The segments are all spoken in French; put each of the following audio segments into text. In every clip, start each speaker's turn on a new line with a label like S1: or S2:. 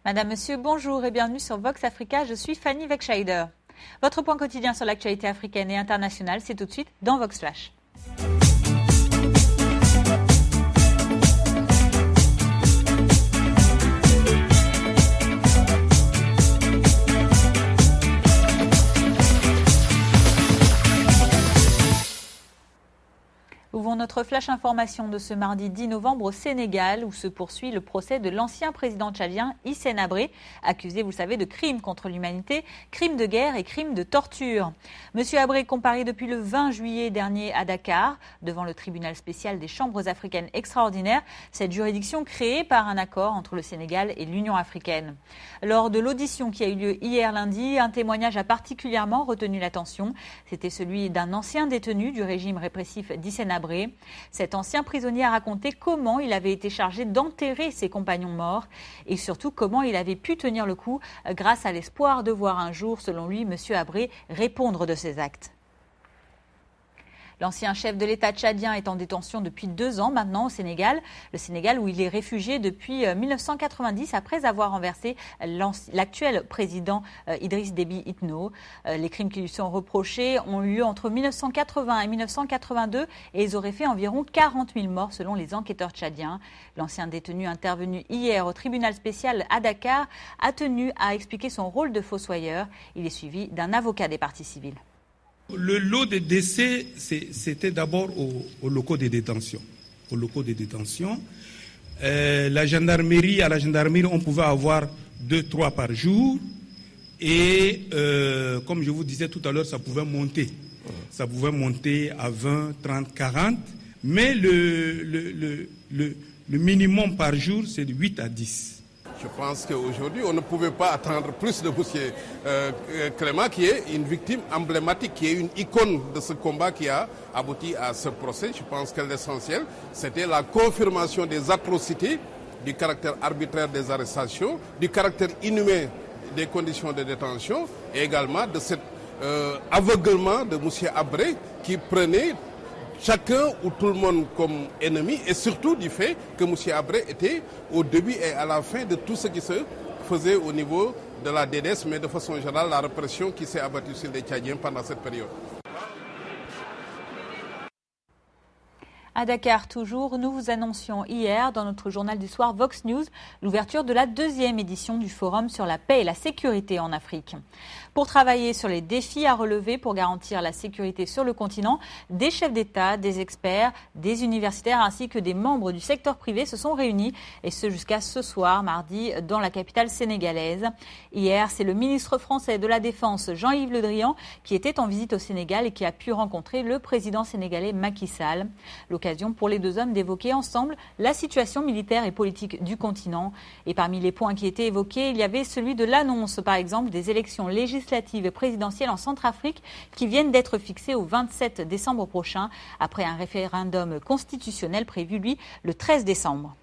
S1: Madame, Monsieur, bonjour et bienvenue sur Vox Africa. Je suis Fanny Wegscheider. Votre point quotidien sur l'actualité africaine et internationale, c'est tout de suite dans Vox Flash. Ouvrons notre flash information de ce mardi 10 novembre au Sénégal où se poursuit le procès de l'ancien président tchadien Hissène Habré, accusé, vous le savez, de crimes contre l'humanité, crimes de guerre et crimes de torture. Monsieur Habré comparait depuis le 20 juillet dernier à Dakar devant le tribunal spécial des chambres africaines extraordinaires, cette juridiction créée par un accord entre le Sénégal et l'Union africaine. Lors de l'audition qui a eu lieu hier lundi, un témoignage a particulièrement retenu l'attention. C'était celui d'un ancien détenu du régime répressif d'Hissène Habré. Cet ancien prisonnier a raconté comment il avait été chargé d'enterrer ses compagnons morts et surtout comment il avait pu tenir le coup grâce à l'espoir de voir un jour, selon lui, M. Habré répondre de ses actes. L'ancien chef de l'État tchadien est en détention depuis 2 ans maintenant au Sénégal. Le Sénégal où il est réfugié depuis 1990 après avoir renversé l'actuel président Idriss Déby Itno. Les crimes qui lui sont reprochés ont eu lieu entre 1980 et 1982 et ils auraient fait environ 40 000 morts selon les enquêteurs tchadiens. L'ancien détenu intervenu hier au tribunal spécial à Dakar a tenu à expliquer son rôle de fossoyeur. Il est suivi d'un avocat des parties civiles.
S2: Le lot de décès, c'était d'abord aux locaux de détention. Aux locaux de détention. À la gendarmerie, on pouvait avoir 2-3 par jour. Et comme je vous disais tout à l'heure, ça pouvait monter. Ça pouvait monter à 20, 30, 40. Mais le minimum par jour, c'est de 8 à 10.
S3: Je pense qu'aujourd'hui, on ne pouvait pas attendre plus de M. Clément, qui est une victime emblématique, qui est une icône de ce combat qui a abouti à ce procès. Je pense que l'essentiel, c'était la confirmation des atrocités, du caractère arbitraire des arrestations, du caractère inhumain des conditions de détention, et également de cet aveuglement de M. Habré qui prenait chacun ou tout le monde comme ennemi et surtout du fait que M. Habré était au début et à la fin de tout ce qui se faisait au niveau de la DDS, mais de façon générale la répression qui s'est abattue sur les Tchadiens pendant cette période.
S1: À Dakar toujours, nous vous annoncions hier dans notre journal du soir Vox News l'ouverture de la 2e édition du Forum sur la paix et la sécurité en Afrique. Pour travailler sur les défis à relever pour garantir la sécurité sur le continent, des chefs d'État, des experts, des universitaires ainsi que des membres du secteur privé se sont réunis et ce jusqu'à ce soir, mardi, dans la capitale sénégalaise. Hier, c'est le ministre français de la Défense, Jean-Yves Le Drian, qui était en visite au Sénégal et qui a pu rencontrer le président sénégalais Macky Sall. L'occasion pour les 2 hommes d'évoquer ensemble la situation militaire et politique du continent. Et parmi les points qui étaient évoqués, il y avait celui de l'annonce, par exemple, des élections législatives et présidentielles en Centrafrique qui viennent d'être fixées au 27 décembre prochain, après un référendum constitutionnel prévu, lui, le 13 décembre.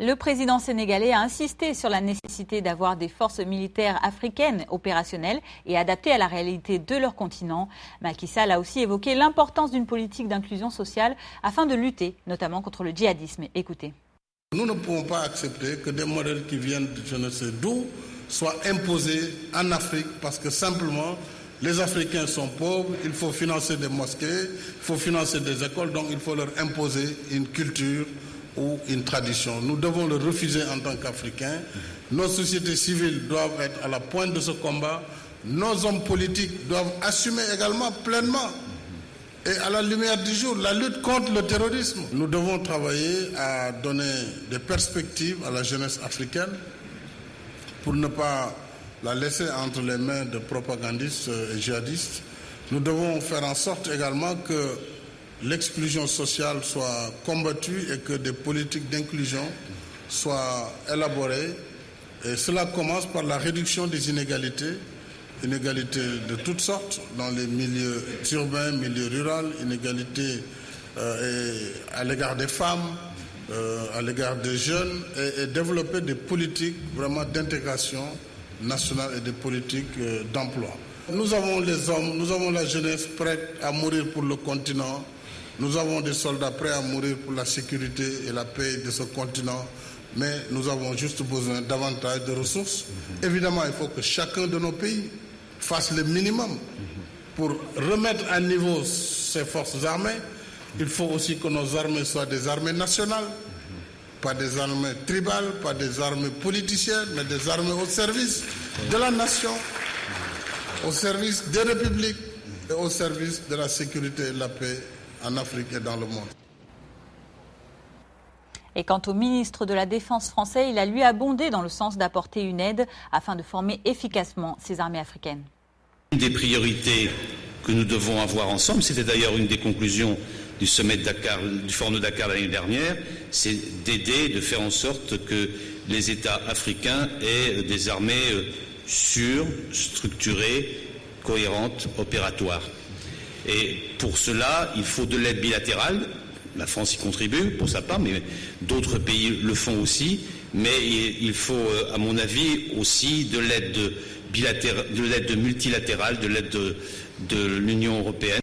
S1: Le président sénégalais a insisté sur la nécessité d'avoir des forces militaires africaines opérationnelles et adaptées à la réalité de leur continent. Macky Sall a aussi évoqué l'importance d'une politique d'inclusion sociale afin de lutter notamment contre le djihadisme. Écoutez.
S4: Nous ne pouvons pas accepter que des modèles qui viennent de je ne sais d'où soient imposés en Afrique parce que simplement les Africains sont pauvres, il faut financer des mosquées, il faut financer des écoles, donc il faut leur imposer une culture ou une tradition. Nous devons le refuser en tant qu'Africains. Nos sociétés civiles doivent être à la pointe de ce combat. Nos hommes politiques doivent assumer également pleinement et à la lumière du jour la lutte contre le terrorisme. Nous devons travailler à donner des perspectives à la jeunesse africaine pour ne pas la laisser entre les mains de propagandistes et djihadistes. Nous devons faire en sorte également que l'exclusion sociale soit combattue et que des politiques d'inclusion soient élaborées. Et cela commence par la réduction des inégalités de toutes sortes dans les milieux urbains, milieux ruraux, inégalités à l'égard des femmes, à l'égard des jeunes et développer des politiques vraiment d'intégration nationale et des politiques d'emploi. Nous avons les hommes, nous avons la jeunesse prête à mourir pour le continent. Nous avons des soldats prêts à mourir pour la sécurité et la paix de ce continent. mais nous avons juste besoin davantage de ressources. Évidemment, il faut que chacun de nos pays fasse le minimum pour remettre à niveau ses forces armées. Il faut aussi que nos armées soient des armées nationales, pas des armées tribales, pas des armées politiciennes, mais des armées au service de la nation, au service des républiques et au service de la sécurité et de la paix en Afrique et dans le monde.
S1: Et quant au ministre de la Défense français, il a lui abondé dans le sens d'apporter une aide afin de former efficacement ces armées africaines.
S5: Une des priorités que nous devons avoir ensemble, c'était d'ailleurs une des conclusions du sommet de Dakar, du Forum de Dakar l'année dernière, c'est d'aider, de faire en sorte que les États africains aient des armées sûres, structurées, cohérentes, opératoires. Et pour cela, il faut de l'aide bilatérale. La France y contribue pour sa part, mais d'autres pays le font aussi. Mais il faut, à mon avis, aussi de l'aide multilatérale, de l'aide de l'Union européenne.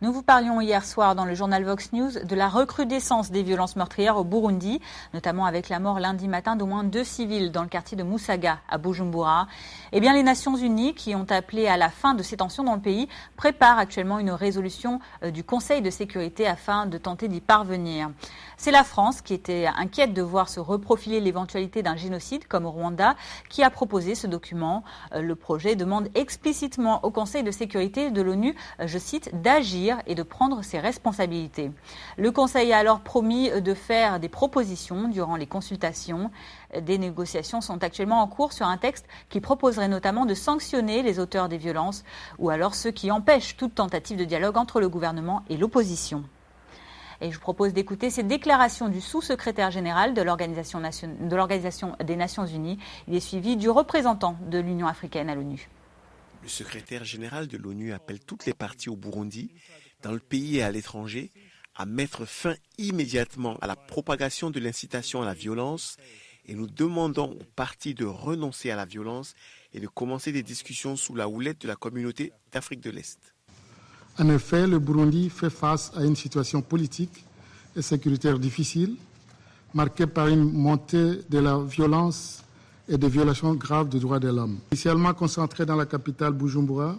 S1: Nous vous parlions hier soir dans le journal Vox News de la recrudescence des violences meurtrières au Burundi, notamment avec la mort lundi matin d'au moins 2 civils dans le quartier de Musaga à Bujumbura. Eh bien, les Nations Unies, qui ont appelé à la fin de ces tensions dans le pays, préparent actuellement une résolution du Conseil de sécurité afin de tenter d'y parvenir. C'est la France qui était inquiète de voir se reprofiler l'éventualité d'un génocide comme au Rwanda, qui a proposé ce document. Le projet demande explicitement au Conseil de sécurité de l'ONU, je cite, d'agir et de prendre ses responsabilités. Le Conseil a alors promis de faire des propositions durant les consultations. Des négociations sont actuellement en cours sur un texte qui proposerait notamment de sanctionner les auteurs des violences ou alors ceux qui empêchent toute tentative de dialogue entre le gouvernement et l'opposition. Et je vous propose d'écouter ces déclarations du sous-secrétaire général de l'Organisation des Nations Unies. Il est suivi du représentant de l'Union africaine à l'ONU.
S6: Le secrétaire général de l'ONU appelle toutes les parties au Burundi, dans le pays et à l'étranger, à mettre fin immédiatement à la propagation de l'incitation à la violence et nous demandons aux parties de renoncer à la violence et de commencer des discussions sous la houlette de la communauté d'Afrique de l'Est.
S7: En effet, le Burundi fait face à une situation politique et sécuritaire difficile, marquée par une montée de la violence et des violations graves des droits de l'homme. Initialement concentrées dans la capitale Bujumbura,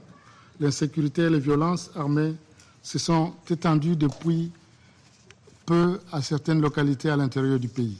S7: l'insécurité et les violences armées se sont étendues depuis peu à certaines localités à l'intérieur du pays.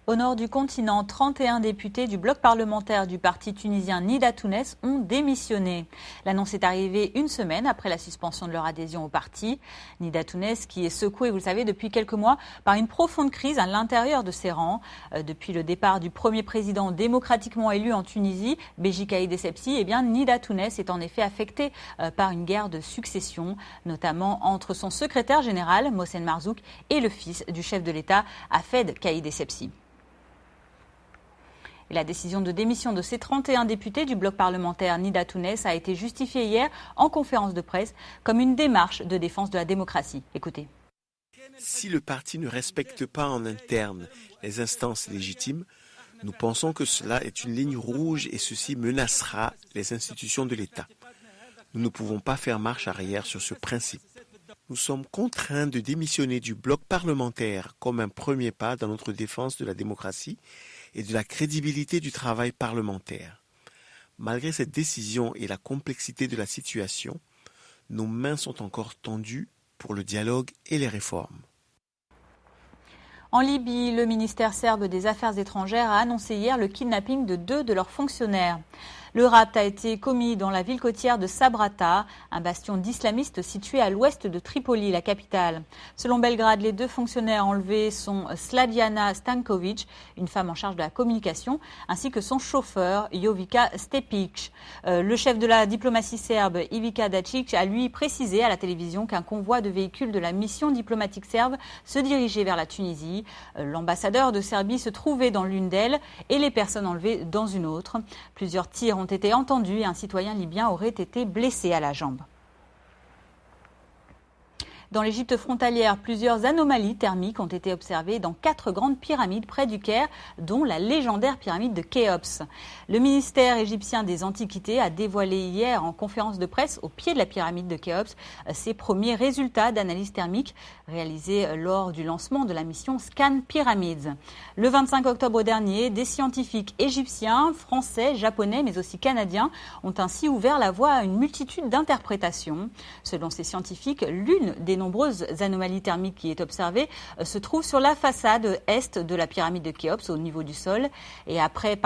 S1: Au nord du continent, 31 députés du bloc parlementaire du parti tunisien Nida Tounes ont démissionné. L'annonce est arrivée une semaine après la suspension de leur adhésion au parti. Nida Tounes qui est secoué, vous le savez, depuis quelques mois par une profonde crise à l'intérieur de ses rangs. Depuis le départ du premier président démocratiquement élu en Tunisie, Béji Caïd Essebsi, eh bien, Nida Tounes est en effet affecté par une guerre de succession, notamment entre son secrétaire général, Mohsen Marzouk, et le fils du chef de l'État, Hafed Caïd Essebsi. La décision de démission de ces 31 députés du bloc parlementaire Nida Tounes a été justifiée hier en conférence de presse comme une démarche de défense de la démocratie. Écoutez.
S6: Si le parti ne respecte pas en interne les instances légitimes, nous pensons que cela est une ligne rouge et ceci menacera les institutions de l'État. Nous ne pouvons pas faire marche arrière sur ce principe. Nous sommes contraints de démissionner du bloc parlementaire comme un premier pas dans notre défense de la démocratie et de la crédibilité du travail parlementaire. Malgré cette décision et la complexité de la situation, nos mains sont encore tendues pour le dialogue et les réformes.
S1: En Libye, le ministère serbe des Affaires étrangères a annoncé hier le kidnapping de 2 de leurs fonctionnaires. Le rapt a été commis dans la ville côtière de Sabrata, un bastion d'islamistes situé à l'ouest de Tripoli, la capitale. Selon Belgrade, les 2 fonctionnaires enlevés sont Sladjana Stankovic, une femme en charge de la communication, ainsi que son chauffeur, Jovica Stepic. Le chef de la diplomatie serbe, Ivica Dacic, a lui précisé à la télévision qu'un convoi de véhicules de la mission diplomatique serbe se dirigeait vers la Tunisie. L'ambassadeur de Serbie se trouvait dans l'une d'elles et les personnes enlevées dans une autre. Plusieurs tirs ont été entendus et un citoyen libyen aurait été blessé à la jambe. Dans l'Égypte frontalière, plusieurs anomalies thermiques ont été observées dans 4 grandes pyramides près du Caire, dont la légendaire pyramide de Khéops. Le ministère égyptien des Antiquités a dévoilé hier en conférence de presse au pied de la pyramide de Khéops ses premiers résultats d'analyse thermique réalisés lors du lancement de la mission Scan Pyramids. Le 25 octobre dernier, des scientifiques égyptiens, français, japonais mais aussi canadiens ont ainsi ouvert la voie à une multitude d'interprétations. Selon ces scientifiques, l'une des nombreuses anomalies thermiques qui est observée se trouve sur la façade est de la pyramide de Khéops au niveau du sol et avec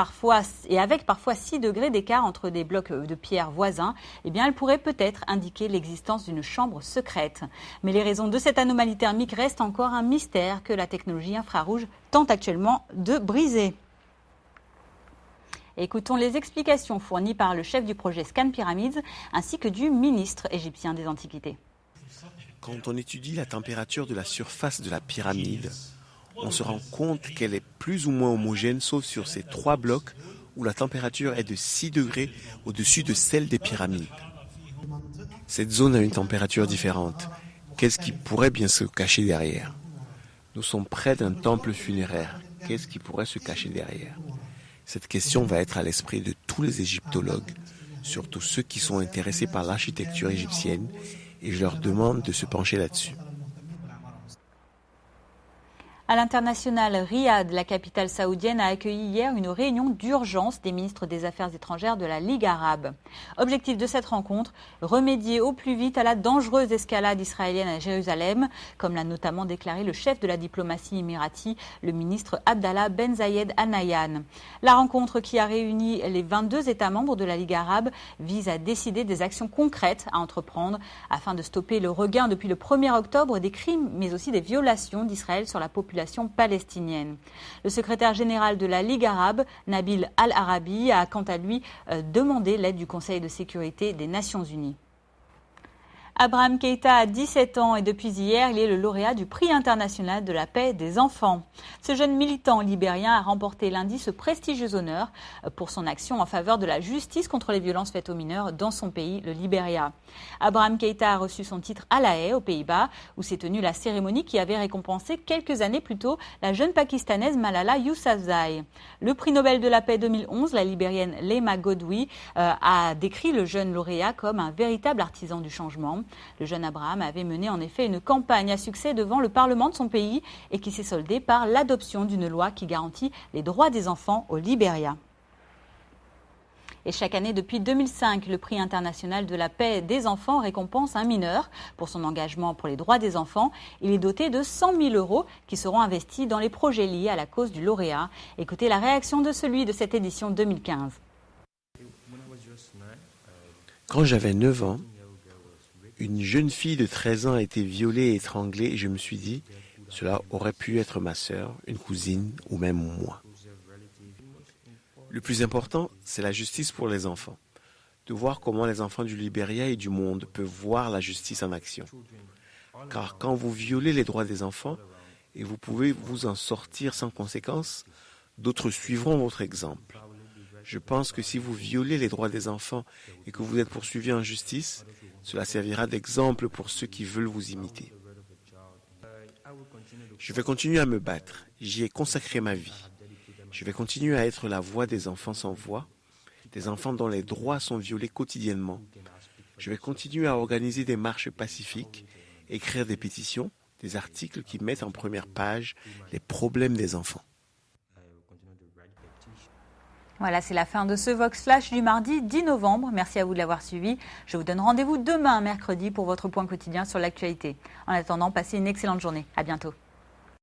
S1: parfois 6 degrés d'écart entre des blocs de pierre voisins, eh bien elle pourrait peut-être indiquer l'existence d'une chambre secrète. Mais les raisons de cette anomalie thermique restent encore un mystère que la technologie infrarouge tente actuellement de briser. Écoutons les explications fournies par le chef du projet Scan Pyramids ainsi que du ministre égyptien des Antiquités.
S6: Quand on étudie la température de la surface de la pyramide, on se rend compte qu'elle est plus ou moins homogène, sauf sur ces 3 blocs où la température est de 6 degrés au-dessus de celle des pyramides. Cette zone a une température différente. Qu'est-ce qui pourrait bien se cacher derrière? Nous sommes près d'un temple funéraire. Qu'est-ce qui pourrait se cacher derrière? Cette question va être à l'esprit de tous les égyptologues, surtout ceux qui sont intéressés par l'architecture égyptienne, et je leur demande de se pencher là-dessus.
S1: À l'international, Riyad, la capitale saoudienne, a accueilli hier une réunion d'urgence des ministres des Affaires étrangères de la Ligue arabe. Objectif de cette rencontre, remédier au plus vite à la dangereuse escalade israélienne à Jérusalem, comme l'a notamment déclaré le chef de la diplomatie émirati, le ministre Abdallah Ben Zayed Al Nahyan. La rencontre qui a réuni les 22 États membres de la Ligue arabe vise à décider des actions concrètes à entreprendre afin de stopper le regain depuis le 1er octobre des crimes mais aussi des violations d'Israël sur la population palestinienne. Le secrétaire général de la Ligue arabe, Nabil Al-Arabi, a quant à lui demandé l'aide du Conseil de sécurité des Nations unies. Abraham Keïta a 17 ans et depuis hier, il est le lauréat du prix international de la paix des enfants. Ce jeune militant libérien a remporté lundi ce prestigieux honneur pour son action en faveur de la justice contre les violences faites aux mineurs dans son pays, le Libéria. Abraham Keïta a reçu son titre à La Haye, aux Pays-Bas, où s'est tenue la cérémonie qui avait récompensé quelques années plus tôt la jeune pakistanaise Malala Yousafzai. Le prix Nobel de la paix 2011, la libérienne Leima Godwin, a décrit le jeune lauréat comme un véritable artisan du changement. Le jeune Abraham avait mené en effet une campagne à succès devant le Parlement de son pays et qui s'est soldée par l'adoption d'une loi qui garantit les droits des enfants au Libéria. Et chaque année, depuis 2005, le prix international de la paix des enfants récompense un mineur pour son engagement pour les droits des enfants. Il est doté de 100 000 € qui seront investis dans les projets liés à la cause du lauréat. Écoutez la réaction de celui de cette édition 2015.
S6: Quand j'avais 9 ans, une jeune fille de 13 ans a été violée et étranglée et je me suis dit, cela aurait pu être ma sœur, une cousine ou même moi. Le plus important, c'est la justice pour les enfants. De voir comment les enfants du Libéria et du monde peuvent voir la justice en action. Car quand vous violez les droits des enfants, et vous pouvez vous en sortir sans conséquence, d'autres suivront votre exemple. Je pense que si vous violez les droits des enfants et que vous êtes poursuivi en justice, cela servira d'exemple pour ceux qui veulent vous imiter. Je vais continuer à me battre. J'y ai consacré ma vie. Je vais continuer à être la voix des enfants sans voix, des enfants dont les droits sont violés quotidiennement. Je vais continuer à organiser des marches pacifiques, écrire des pétitions, des articles qui mettent en première page les problèmes des enfants.
S1: Voilà, c'est la fin de ce Vox Flash du mardi 10 novembre. Merci à vous de l'avoir suivi. Je vous donne rendez-vous demain, mercredi, pour votre point quotidien sur l'actualité. En attendant, passez une excellente journée. À bientôt.